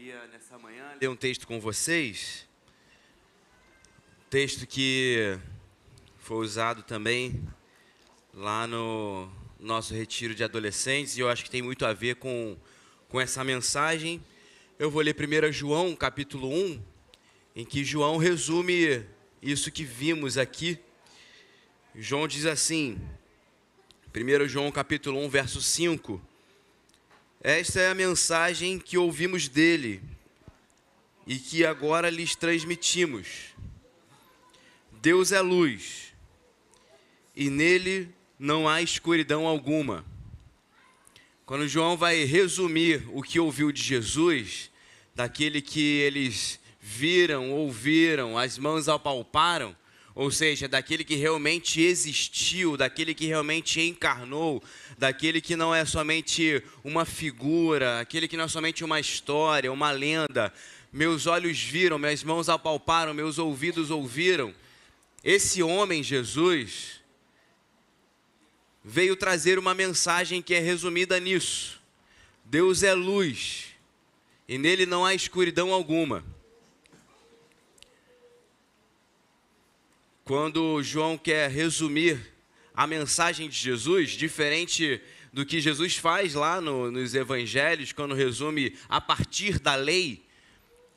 queria, nessa manhã, ler um texto com vocês. Texto que foi usado também lá no nosso retiro de adolescentes, e eu acho que tem muito a ver com essa mensagem. Eu vou ler primeiro João, capítulo 1, em que João resume isso que vimos aqui. João diz assim, 1 João capítulo 1, verso 5, esta é a mensagem que ouvimos dele e que agora lhes transmitimos. Deus é luz e nele não há escuridão alguma. Quando João vai resumir o que ouviu de Jesus, daquele que eles viram, ouviram, as mãos apalparam, ou seja, daquele que realmente existiu, daquele que realmente encarnou, daquele que não é somente uma figura, aquele que não é somente uma história, uma lenda. Meus olhos viram, minhas mãos apalparam, meus ouvidos ouviram. Esse homem, Jesus, veio trazer uma mensagem que é resumida nisso. Deus é luz e nele não há escuridão alguma. Quando João quer resumir a mensagem de Jesus, diferente do que Jesus faz lá nos evangelhos, quando resume a partir da lei,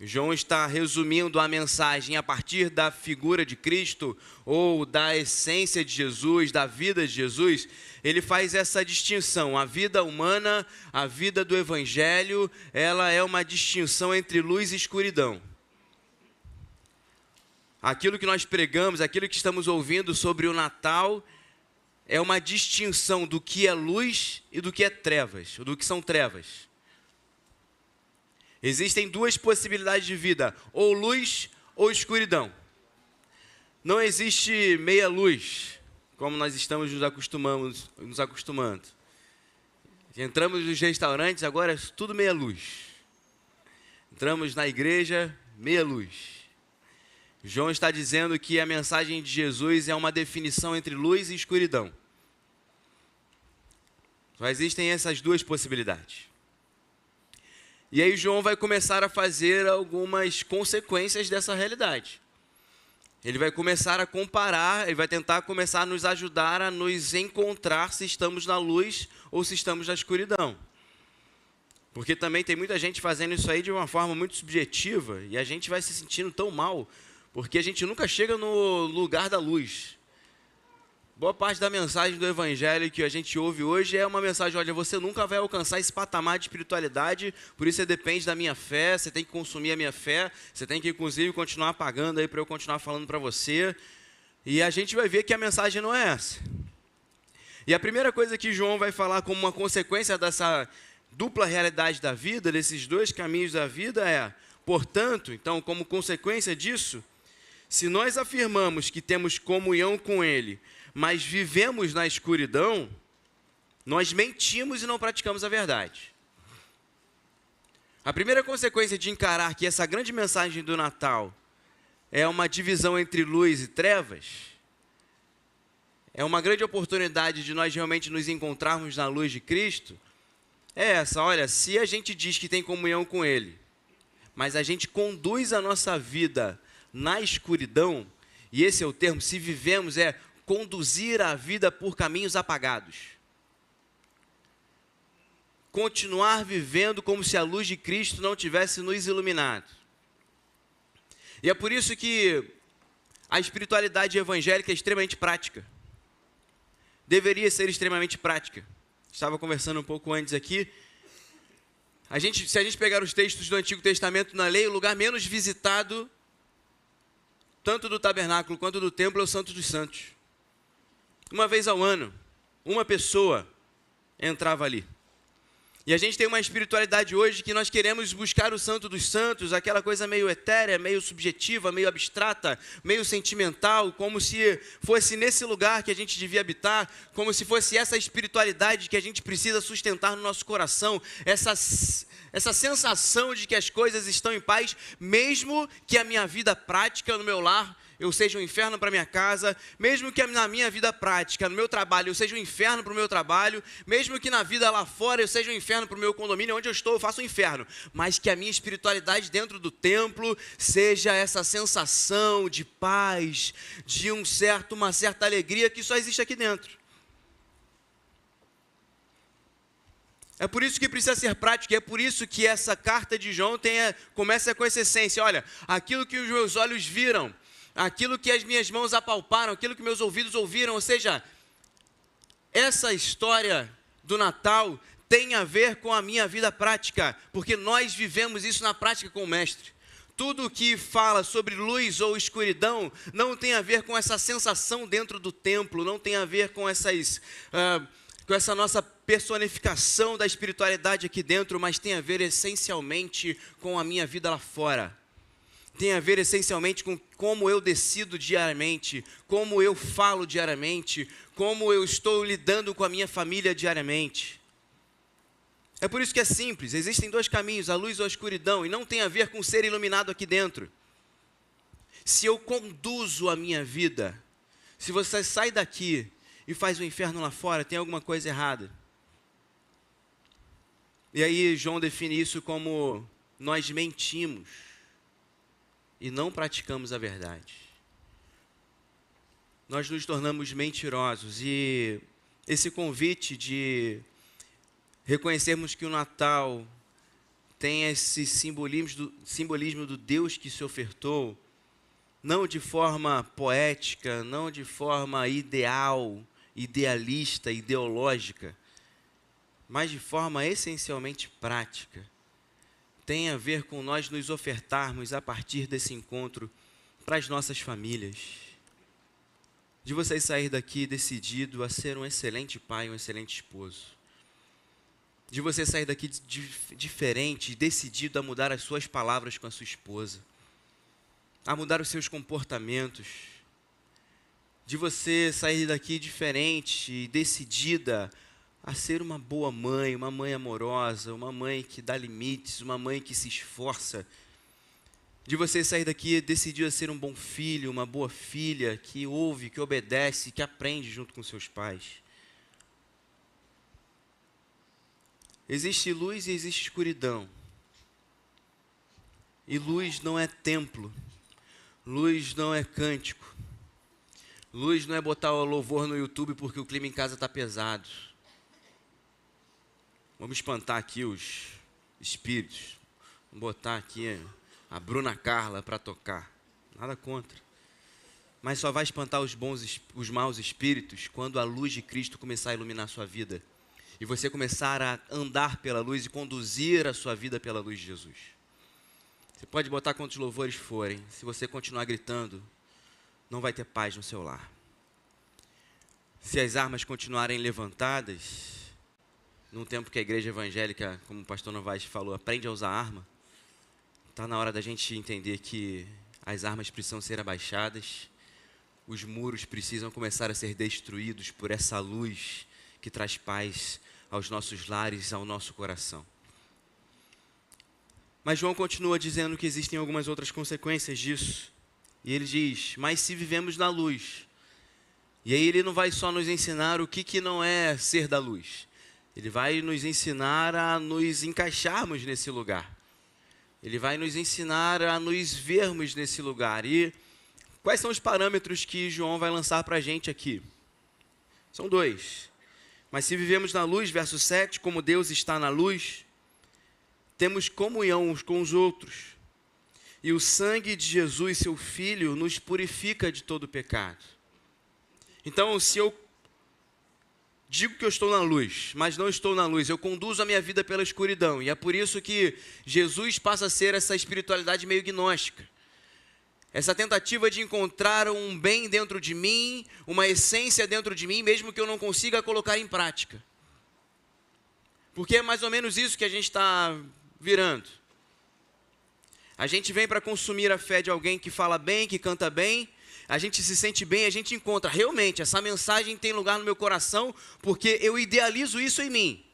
João está resumindo a mensagem a partir da figura de Cristo, ou da essência de Jesus, da vida de Jesus. Ele faz essa distinção. A vida humana, a vida do evangelho, ela é uma distinção entre luz e escuridão. Aquilo que nós pregamos, aquilo que estamos ouvindo sobre o Natal, é uma distinção do que é luz e do que é trevas, do que são trevas. Existem duas possibilidades de vida, ou luz ou escuridão. Não existe meia luz, como nós estamos nos acostumando. Entramos nos restaurantes, agora é tudo meia luz. Entramos na igreja, meia luz. João está dizendo que a mensagem de Jesus é uma definição entre luz e escuridão. Só existem essas duas possibilidades. E aí João vai começar a fazer algumas consequências dessa realidade. Ele vai começar a comparar, ele vai tentar começar a nos ajudar a nos encontrar se estamos na luz ou se estamos na escuridão. Porque também tem muita gente fazendo isso aí de uma forma muito subjetiva e a gente vai se sentindo tão mal, porque a gente nunca chega no lugar da luz. Boa parte da mensagem do evangelho que a gente ouve hoje é uma mensagem, olha, você nunca vai alcançar esse patamar de espiritualidade, por isso você depende da minha fé, você tem que consumir a minha fé, você tem que inclusive continuar pagando aí para eu continuar falando para você. E a gente vai ver que a mensagem não é essa. E a primeira coisa que João vai falar como uma consequência dessa dupla realidade da vida, desses dois caminhos da vida é, portanto, então como consequência disso, se nós afirmamos que temos comunhão com Ele, mas vivemos na escuridão, nós mentimos e não praticamos a verdade. A primeira consequência de encarar que essa grande mensagem do Natal é uma divisão entre luz e trevas, é uma grande oportunidade de nós realmente nos encontrarmos na luz de Cristo, é essa, olha, se a gente diz que tem comunhão com Ele, mas a gente conduz a nossa vida na escuridão, e esse é o termo, se vivemos, é conduzir a vida por caminhos apagados. Continuar vivendo como se a luz de Cristo não tivesse nos iluminado. E é por isso que a espiritualidade evangélica é extremamente prática. Deveria ser extremamente prática. Estava conversando um pouco antes aqui. Se a gente pegar os textos do Antigo Testamento na lei, o lugar menos visitado, tanto do tabernáculo quanto do templo, é o Santo dos Santos. Uma vez ao ano, uma pessoa entrava ali. E a gente tem uma espiritualidade hoje que nós queremos buscar o Santo dos Santos, aquela coisa meio etérea, meio subjetiva, meio abstrata, meio sentimental, como se fosse nesse lugar que a gente devia habitar, como se fosse essa espiritualidade que a gente precisa sustentar no nosso coração, essa sensação de que as coisas estão em paz, mesmo que a minha vida prática no meu lar eu seja um inferno para minha casa, mesmo que na minha vida prática, no meu trabalho, eu seja um inferno para o meu trabalho, mesmo que na vida lá fora eu seja um inferno para o meu condomínio, onde eu estou eu faço um inferno, mas que a minha espiritualidade dentro do templo seja essa sensação de paz, de uma certa alegria que só existe aqui dentro. É por isso que precisa ser prático, e é por isso que essa carta de João começa com essa essência. Olha, aquilo que os meus olhos viram, aquilo que as minhas mãos apalparam, aquilo que meus ouvidos ouviram, ou seja, essa história do Natal tem a ver com a minha vida prática, porque nós vivemos isso na prática com o Mestre. Tudo que fala sobre luz ou escuridão não tem a ver com essa sensação dentro do templo, não tem a ver com com essa nossa personificação da espiritualidade aqui dentro, mas tem a ver essencialmente com a minha vida lá fora. Tem a ver essencialmente com como eu decido diariamente, como eu falo diariamente, como eu estou lidando com a minha família diariamente. É por isso que é simples, existem dois caminhos, a luz ou a escuridão, e não tem a ver com ser iluminado aqui dentro. Se eu conduzo a minha vida, se você sai daqui e faz o inferno lá fora, tem alguma coisa errada. E aí João define isso como nós mentimos e não praticamos a verdade. Nós nos tornamos mentirosos, e esse convite de reconhecermos que o Natal tem esse simbolismo do Deus que se ofertou, não de forma poética, não de forma idealista, ideológica, mas de forma essencialmente prática. Tem a ver com nós nos ofertarmos a partir desse encontro para as nossas famílias. De vocês sair daqui decidido a ser um excelente pai, um excelente esposo. De você sair daqui diferente, decidido a mudar as suas palavras com a sua esposa, a mudar os seus comportamentos. De você sair daqui diferente e decidida a ser uma boa mãe, uma mãe amorosa, uma mãe que dá limites, uma mãe que se esforça. De você sair daqui decidido a ser um bom filho, uma boa filha, que ouve, que obedece, que aprende junto com seus pais. Existe luz e existe escuridão. E luz não é templo. Luz não é cântico. Luz não é botar o louvor no YouTube porque o clima em casa está pesado. Vamos espantar aqui os espíritos. Vamos botar aqui a Bruna Carla para tocar. Nada contra. Mas só vai espantar os maus espíritos quando a luz de Cristo começar a iluminar a sua vida. E você começar a andar pela luz e conduzir a sua vida pela luz de Jesus. Você pode botar quantos louvores forem. Se você continuar gritando, não vai ter paz no seu lar. Se as armas continuarem levantadas, num tempo que a igreja evangélica, como o pastor Novaes falou, aprende a usar arma, está na hora da gente entender que as armas precisam ser abaixadas, os muros precisam começar a ser destruídos por essa luz que traz paz aos nossos lares, ao nosso coração. Mas João continua dizendo que existem algumas outras consequências disso. E ele diz, mas se vivemos na luz. E aí ele não vai só nos ensinar o que não é ser da luz. Ele vai nos ensinar a nos encaixarmos nesse lugar. Ele vai nos ensinar a nos vermos nesse lugar. E quais são os parâmetros que João vai lançar para a gente aqui? São dois. Mas se vivemos na luz, verso 7, como Deus está na luz, temos comunhão uns com os outros. E o sangue de Jesus, seu Filho, nos purifica de todo pecado. Então, se eu digo que eu estou na luz, mas não estou na luz, eu conduzo a minha vida pela escuridão. E é por isso que Jesus passa a ser essa espiritualidade meio gnóstica. Essa tentativa de encontrar um bem dentro de mim, uma essência dentro de mim, mesmo que eu não consiga colocar em prática. Porque é mais ou menos isso que a gente está virando. A gente vem para consumir a fé de alguém que fala bem, que canta bem, a gente se sente bem, a gente encontra, realmente, essa mensagem tem lugar no meu coração, porque eu idealizo isso em mim.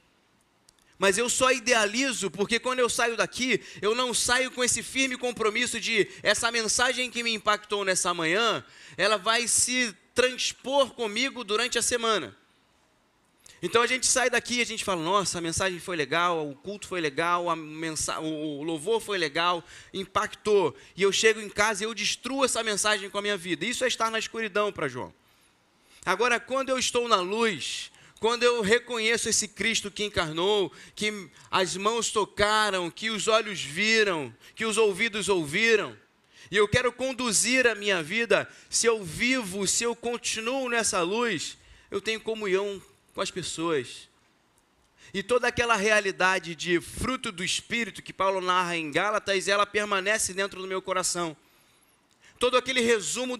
Mas eu só idealizo porque quando eu saio daqui, eu não saio com esse firme compromisso de essa mensagem que me impactou nessa manhã, ela vai se transpor comigo durante a semana. Então a gente sai daqui e a gente fala, nossa, a mensagem foi legal, o culto foi legal, o louvor foi legal, impactou. E eu chego em casa e eu destruo essa mensagem com a minha vida. Isso é estar na escuridão para João. Agora, quando eu estou na luz, quando eu reconheço esse Cristo que encarnou, que as mãos tocaram, que os olhos viram, que os ouvidos ouviram, e eu quero conduzir a minha vida, se eu vivo, se eu continuo nessa luz, eu tenho comunhão com as pessoas. E toda aquela realidade de fruto do Espírito que Paulo narra em Gálatas, ela permanece dentro do meu coração. Todo aquele resumo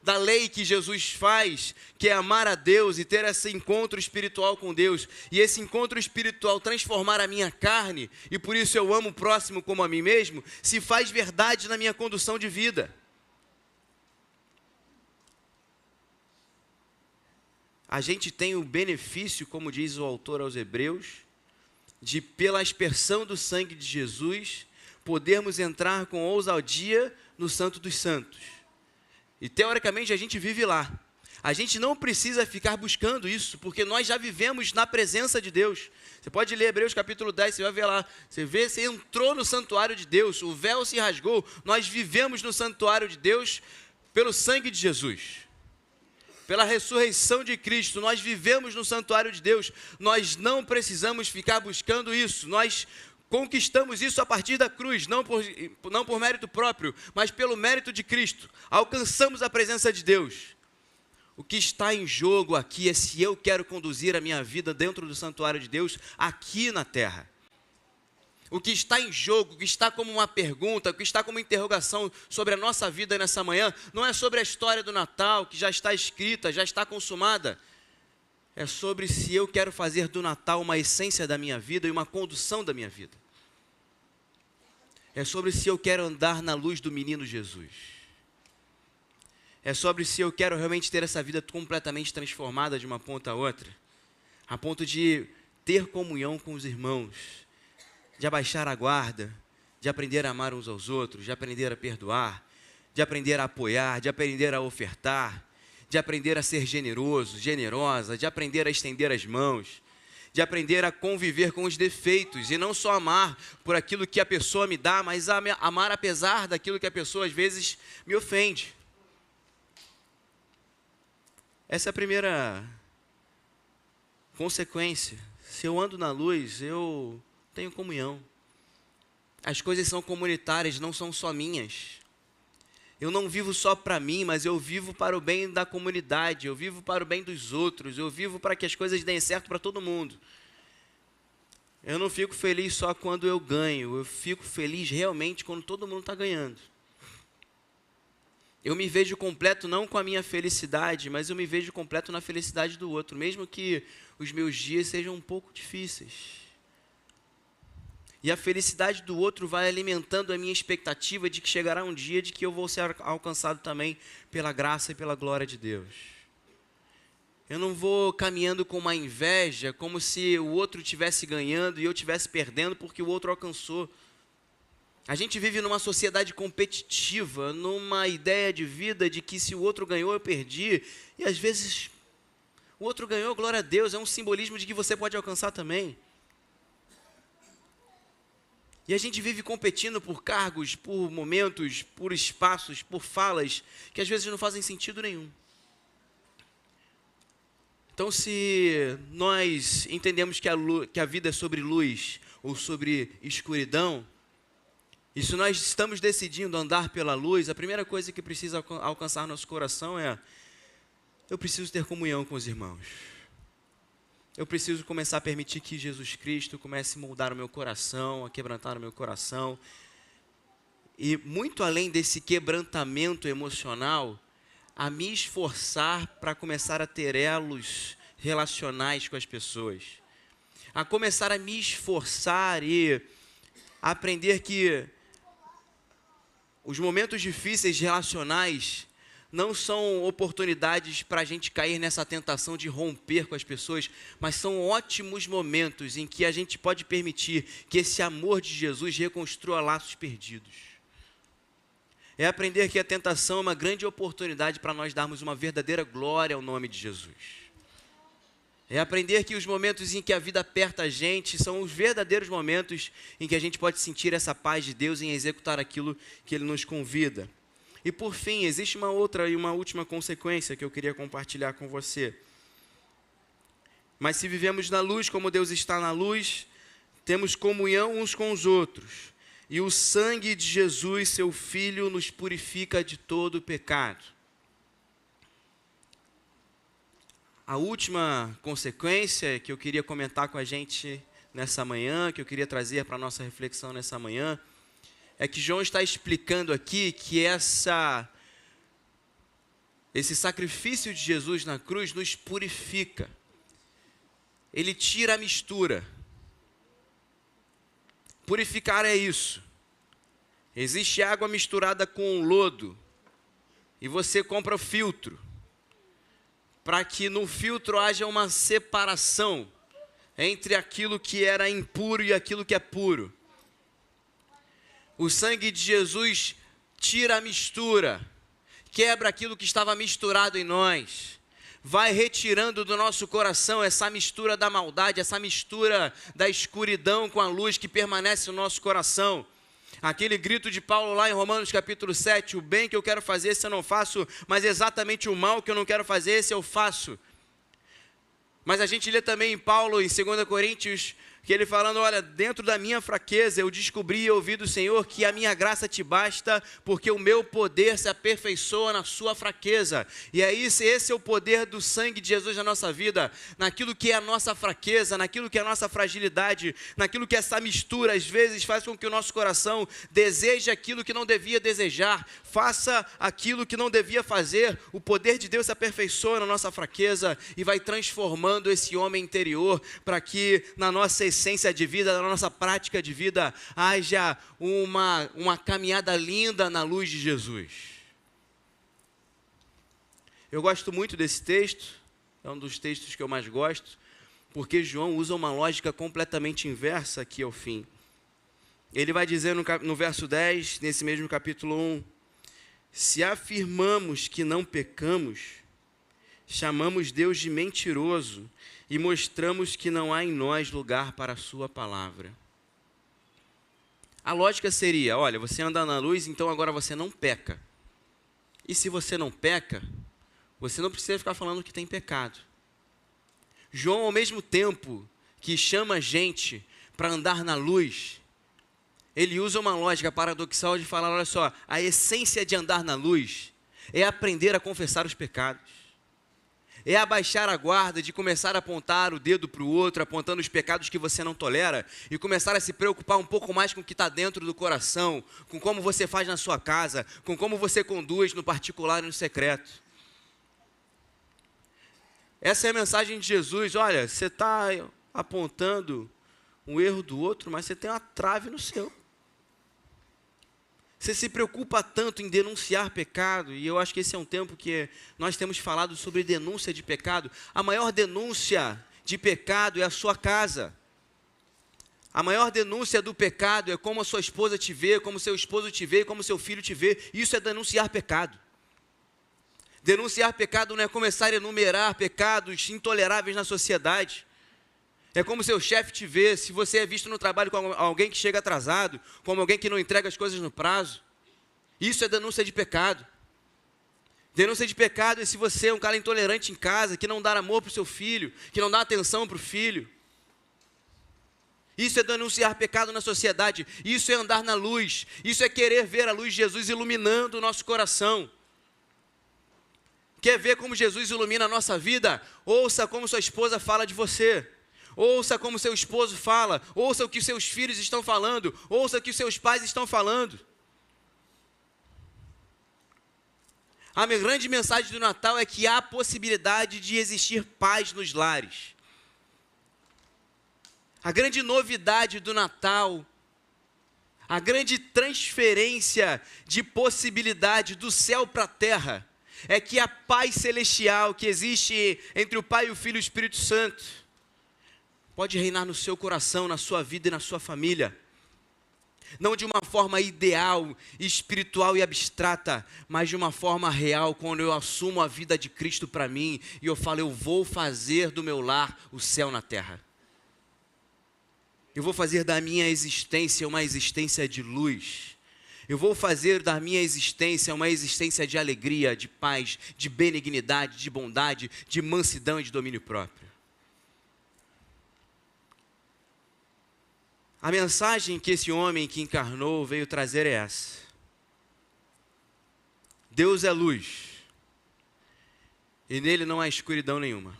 da lei que Jesus faz, que é amar a Deus e ter esse encontro espiritual com Deus, e esse encontro espiritual transformar a minha carne, e por isso eu amo o próximo como a mim mesmo, se faz verdade na minha condução de vida. A gente tem o benefício, como diz o autor aos Hebreus, de pela aspersão do sangue de Jesus, podermos entrar com ousadia no Santo dos Santos. E teoricamente a gente vive lá. A gente não precisa ficar buscando isso, porque nós já vivemos na presença de Deus. Você pode ler Hebreus capítulo 10, você vai ver lá. Você entrou no santuário de Deus, o véu se rasgou. Nós vivemos no santuário de Deus pelo sangue de Jesus. Pela ressurreição de Cristo, nós vivemos no santuário de Deus. Nós não precisamos ficar buscando isso. Nós conquistamos isso a partir da cruz, não por mérito próprio, mas pelo mérito de Cristo. Alcançamos a presença de Deus. O que está em jogo aqui é se eu quero conduzir a minha vida dentro do santuário de Deus, aqui na terra. O que está em jogo, o que está como uma pergunta, o que está como uma interrogação sobre a nossa vida nessa manhã, não é sobre a história do Natal, que já está escrita, já está consumada. É sobre se eu quero fazer do Natal uma essência da minha vida e uma condução da minha vida. É sobre se eu quero andar na luz do menino Jesus. É sobre se eu quero realmente ter essa vida completamente transformada de uma ponta a outra, a ponto de ter comunhão com os irmãos, de abaixar a guarda, de aprender a amar uns aos outros, de aprender a perdoar, de aprender a apoiar, de aprender a ofertar, de aprender a ser generoso, generosa, de aprender a estender as mãos, de aprender a conviver com os defeitos e não só amar por aquilo que a pessoa me dá, mas amar apesar daquilo que a pessoa às vezes me ofende. Essa é a primeira consequência. Se eu ando na luz, eu tenho comunhão. As coisas são comunitárias, não são só minhas. Eu não vivo só para mim, mas eu vivo para o bem da comunidade, eu vivo para o bem dos outros, eu vivo para que as coisas deem certo para todo mundo. Eu não fico feliz só quando eu ganho, eu fico feliz realmente quando todo mundo está ganhando. Eu me vejo completo não com a minha felicidade, mas eu me vejo completo na felicidade do outro, mesmo que os meus dias sejam um pouco difíceis. E a felicidade do outro vai alimentando a minha expectativa de que chegará um dia de que eu vou ser alcançado também pela graça e pela glória de Deus. Eu não vou caminhando com uma inveja, como se o outro estivesse ganhando e eu estivesse perdendo porque o outro alcançou. A gente vive numa sociedade competitiva, numa ideia de vida de que se o outro ganhou, eu perdi. E às vezes, o outro ganhou, glória a Deus, é um simbolismo de que você pode alcançar também. E a gente vive competindo por cargos, por momentos, por espaços, por falas, que às vezes não fazem sentido nenhum. Então, se nós entendemos que a vida é sobre luz ou sobre escuridão, e se nós estamos decidindo andar pela luz, a primeira coisa que precisa alcançar nosso coração é: eu preciso ter comunhão com os irmãos. Eu preciso começar a permitir que Jesus Cristo comece a moldar o meu coração, a quebrantar o meu coração. E muito além desse quebrantamento emocional, a me esforçar para começar a ter elos relacionais com as pessoas. A começar a me esforçar e aprender que os momentos difíceis relacionais não são oportunidades para a gente cair nessa tentação de romper com as pessoas, mas são ótimos momentos em que a gente pode permitir que esse amor de Jesus reconstrua laços perdidos. É aprender que a tentação é uma grande oportunidade para nós darmos uma verdadeira glória ao nome de Jesus. É aprender que os momentos em que a vida aperta a gente são os verdadeiros momentos em que a gente pode sentir essa paz de Deus em executar aquilo que Ele nos convida. E por fim, existe uma outra e uma última consequência que eu queria compartilhar com você. Mas se vivemos na luz como Deus está na luz, temos comunhão uns com os outros. E o sangue de Jesus, seu Filho, nos purifica de todo pecado. A última consequência que eu queria comentar com a gente nessa manhã, que eu queria trazer para a nossa reflexão nessa manhã, é que João está explicando aqui que esse sacrifício de Jesus na cruz nos purifica. Ele tira a mistura. Purificar é isso. Existe água misturada com lodo e você compra o filtro, para que no filtro haja uma separação entre aquilo que era impuro e aquilo que é puro. O sangue de Jesus tira a mistura, quebra aquilo que estava misturado em nós, vai retirando do nosso coração essa mistura da maldade, essa mistura da escuridão com a luz que permanece no nosso coração. Aquele grito de Paulo lá em Romanos capítulo 7, o bem que eu quero fazer, esse eu não faço, mas exatamente o mal que eu não quero fazer, esse eu faço. Mas a gente lê também em Paulo, em 2 Coríntios, que ele falando, olha, dentro da minha fraqueza eu descobri e ouvi do Senhor que a minha graça te basta, porque o meu poder se aperfeiçoa na sua fraqueza. E é isso, esse é o poder do sangue de Jesus na nossa vida, naquilo que é a nossa fraqueza, naquilo que é a nossa fragilidade, naquilo que essa mistura às vezes faz com que o nosso coração deseje aquilo que não devia desejar, faça aquilo que não devia fazer. O poder de Deus se aperfeiçoa na nossa fraqueza e vai transformando esse homem interior para que na nossa essência de vida, na nossa prática de vida, haja uma caminhada linda na luz de Jesus. Eu gosto muito desse texto, é um dos textos que eu mais gosto, porque João usa uma lógica completamente inversa aqui ao fim. Ele vai dizer no verso 10, nesse mesmo capítulo 1, se afirmamos que não pecamos, chamamos Deus de mentiroso e mostramos que não há em nós lugar para a sua palavra. A lógica seria, olha, você anda na luz, então agora você não peca. E se você não peca, você não precisa ficar falando que tem pecado. João, ao mesmo tempo que chama a gente para andar na luz, ele usa uma lógica paradoxal de falar, olha só, a essência de andar na luz é aprender a confessar os pecados. É abaixar a guarda de começar a apontar o dedo para o outro, apontando os pecados que você não tolera, e começar a se preocupar um pouco mais com o que está dentro do coração, com como você faz na sua casa, com como você conduz no particular e no secreto. Essa é a mensagem de Jesus. Olha, você está apontando um erro do outro, mas você tem uma trave no seu. Você se preocupa tanto em denunciar pecado, e eu acho que esse é um tempo que nós temos falado sobre denúncia de pecado. A maior denúncia de pecado é a sua casa. A maior denúncia do pecado é como a sua esposa te vê, como seu esposo te vê, como seu filho te vê. Isso é denunciar pecado. Denunciar pecado não é começar a enumerar pecados intoleráveis na sociedade. É como seu chefe te vê, se você é visto no trabalho como alguém que chega atrasado, como alguém que não entrega as coisas no prazo. Isso é denúncia de pecado. Denúncia de pecado é se você é um cara intolerante em casa, que não dá amor para o seu filho, que não dá atenção para o filho. Isso é denunciar pecado na sociedade. Isso é andar na luz. Isso é querer ver a luz de Jesus iluminando o nosso coração. Quer ver como Jesus ilumina a nossa vida? Ouça como sua esposa fala de você. Ouça como seu esposo fala, ouça o que seus filhos estão falando, ouça o que seus pais estão falando. A minha grande mensagem do Natal é que há possibilidade de existir paz nos lares. A grande novidade do Natal, a grande transferência de possibilidade do céu para a terra, é que a paz celestial que existe entre o Pai, o Filho e o Espírito Santo pode reinar no seu coração, na sua vida e na sua família. Não de uma forma ideal, espiritual e abstrata, mas de uma forma real, quando eu assumo a vida de Cristo para mim e eu falo, eu vou fazer do meu lar o céu na terra. Eu vou fazer da minha existência uma existência de luz. Eu vou fazer da minha existência uma existência de alegria, de paz, de benignidade, de bondade, de mansidão e de domínio próprio. A mensagem que esse homem que encarnou veio trazer é essa. Deus é luz, e nele não há escuridão nenhuma.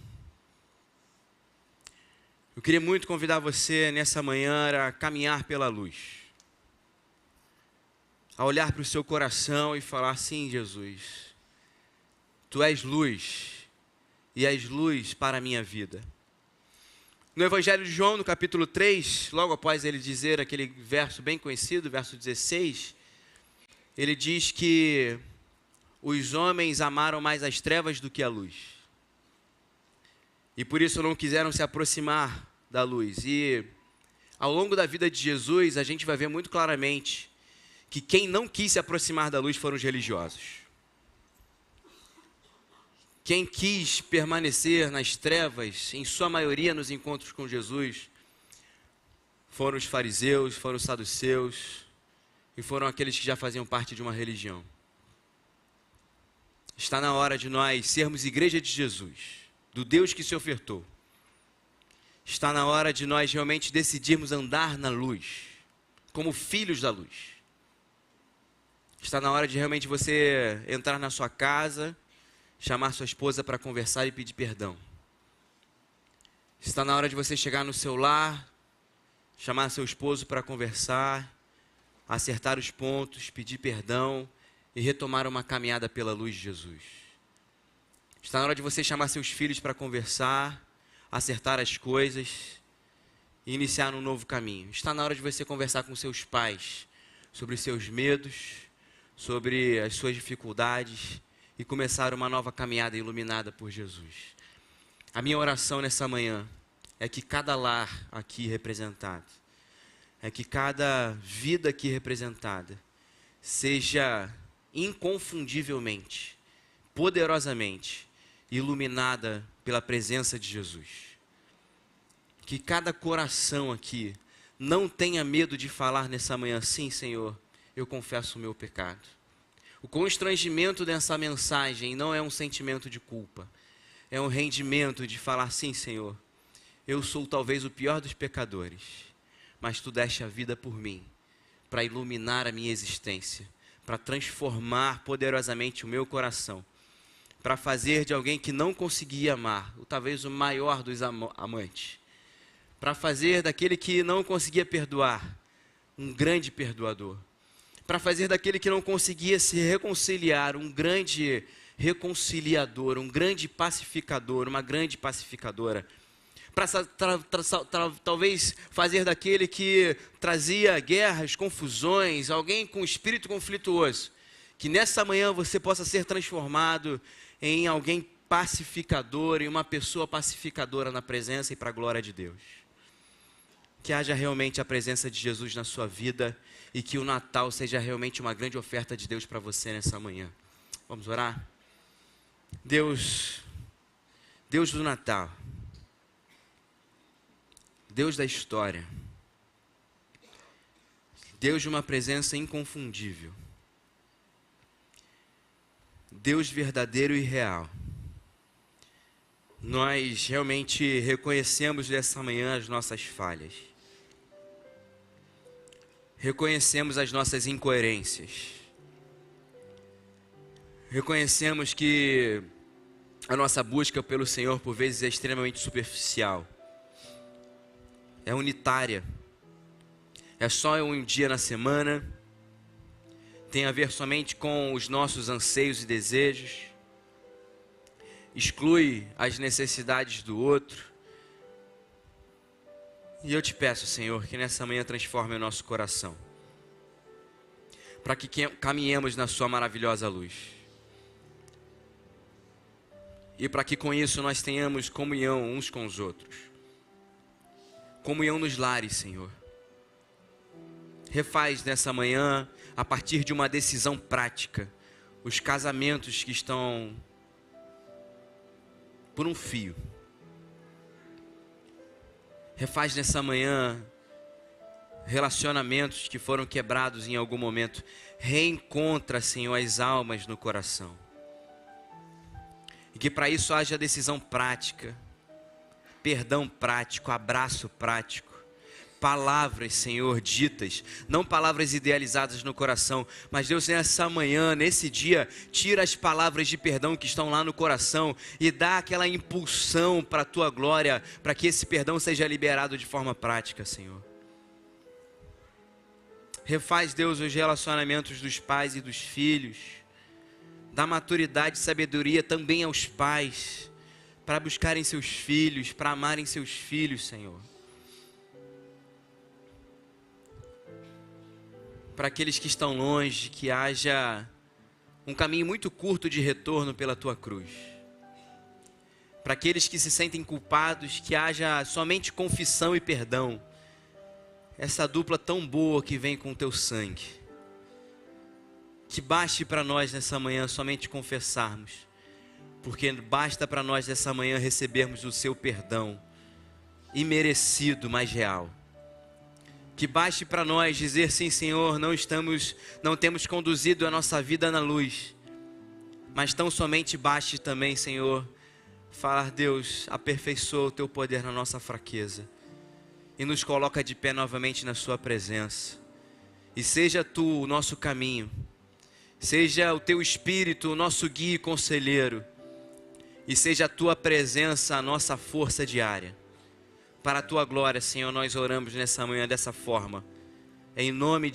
Eu queria muito convidar você nessa manhã a caminhar pela luz. A olhar para o seu coração e falar, sim, Jesus, Tu és luz, e és luz para a minha vida. No Evangelho de João, no capítulo 3, logo após ele dizer aquele verso bem conhecido, verso 16, ele diz que os homens amaram mais as trevas do que a luz. E por isso não quiseram se aproximar da luz. E ao longo da vida de Jesus, a gente vai ver muito claramente que quem não quis se aproximar da luz foram os religiosos. Quem quis permanecer nas trevas, em sua maioria nos encontros com Jesus, foram os fariseus, foram os saduceus e foram aqueles que já faziam parte de uma religião. Está na hora de nós sermos igreja de Jesus, do Deus que se ofertou. Está na hora de nós realmente decidirmos andar na luz, como filhos da luz. Está na hora de realmente você entrar na sua casa, chamar sua esposa para conversar e pedir perdão. Está na hora de você chegar no seu lar, chamar seu esposo para conversar, acertar os pontos, pedir perdão e retomar uma caminhada pela luz de Jesus. Está na hora de você chamar seus filhos para conversar, acertar as coisas e iniciar um novo caminho. Está na hora de você conversar com seus pais sobre os seus medos, sobre as suas dificuldades e começar uma nova caminhada iluminada por Jesus. A minha oração nessa manhã é que cada lar aqui representado, é que cada vida aqui representada seja inconfundivelmente, poderosamente iluminada pela presença de Jesus. Que cada coração aqui não tenha medo de falar nessa manhã, sim, Senhor, eu confesso o meu pecado. O constrangimento dessa mensagem não é um sentimento de culpa, é um rendimento de falar, sim, Senhor, eu sou talvez o pior dos pecadores, mas Tu deste a vida por mim, para iluminar a minha existência, para transformar poderosamente o meu coração, para fazer de alguém que não conseguia amar, ou talvez o maior dos amantes, para fazer daquele que não conseguia perdoar, um grande perdoador, para fazer daquele que não conseguia se reconciliar, um grande reconciliador, um grande pacificador, uma grande pacificadora, para talvez fazer daquele que trazia guerras, confusões, alguém com espírito conflituoso, que nessa manhã você possa ser transformado em alguém pacificador, em uma pessoa pacificadora na presença e para a glória de Deus. Que haja realmente a presença de Jesus na sua vida e que o Natal seja realmente uma grande oferta de Deus para você nessa manhã. Vamos orar? Deus do Natal, Deus da história, Deus de uma presença inconfundível, Deus verdadeiro e real, nós realmente reconhecemos nessa manhã as nossas falhas. Reconhecemos as nossas incoerências. Reconhecemos que a nossa busca pelo Senhor, por vezes, é extremamente superficial. É unitária. É só um dia na semana. Tem a ver somente com os nossos anseios e desejos. Exclui as necessidades do outro. E eu te peço, Senhor, que nessa manhã transforme o nosso coração, para que caminhemos na sua maravilhosa luz. E para que com isso nós tenhamos comunhão uns com os outros. Comunhão nos lares, Senhor. Refaz nessa manhã, a partir de uma decisão prática, os casamentos que estão por um fio. Refaz nessa manhã relacionamentos que foram quebrados em algum momento. Reencontra, Senhor, as almas no coração. E que para isso haja decisão prática, perdão prático, abraço prático. Palavras, Senhor, ditas, não palavras idealizadas no coração, mas Deus, nessa manhã, nesse dia, tira as palavras de perdão que estão lá no coração e dá aquela impulsão para a Tua glória, para que esse perdão seja liberado de forma prática, Senhor. Refaz, Deus, os relacionamentos dos pais e dos filhos, dá maturidade e sabedoria também aos pais, para buscarem seus filhos, para amarem seus filhos, Senhor. Para aqueles que estão longe, que haja um caminho muito curto de retorno pela Tua cruz. Para aqueles que se sentem culpados, que haja somente confissão e perdão. Essa dupla tão boa que vem com o Teu sangue. Que baste para nós nessa manhã somente confessarmos. Porque basta para nós nessa manhã recebermos o Seu perdão. Imerecido, mas real. Que baste para nós dizer sim, Senhor, não temos conduzido a nossa vida na luz. Mas tão somente baste também, Senhor, falar, Deus, aperfeiçoa o Teu poder na nossa fraqueza. E nos coloca de pé novamente na Sua presença. E seja Tu o nosso caminho. Seja o Teu Espírito o nosso guia e conselheiro. E seja a Tua presença a nossa força diária. Para a Tua glória, Senhor, nós oramos nessa manhã dessa forma. Em nome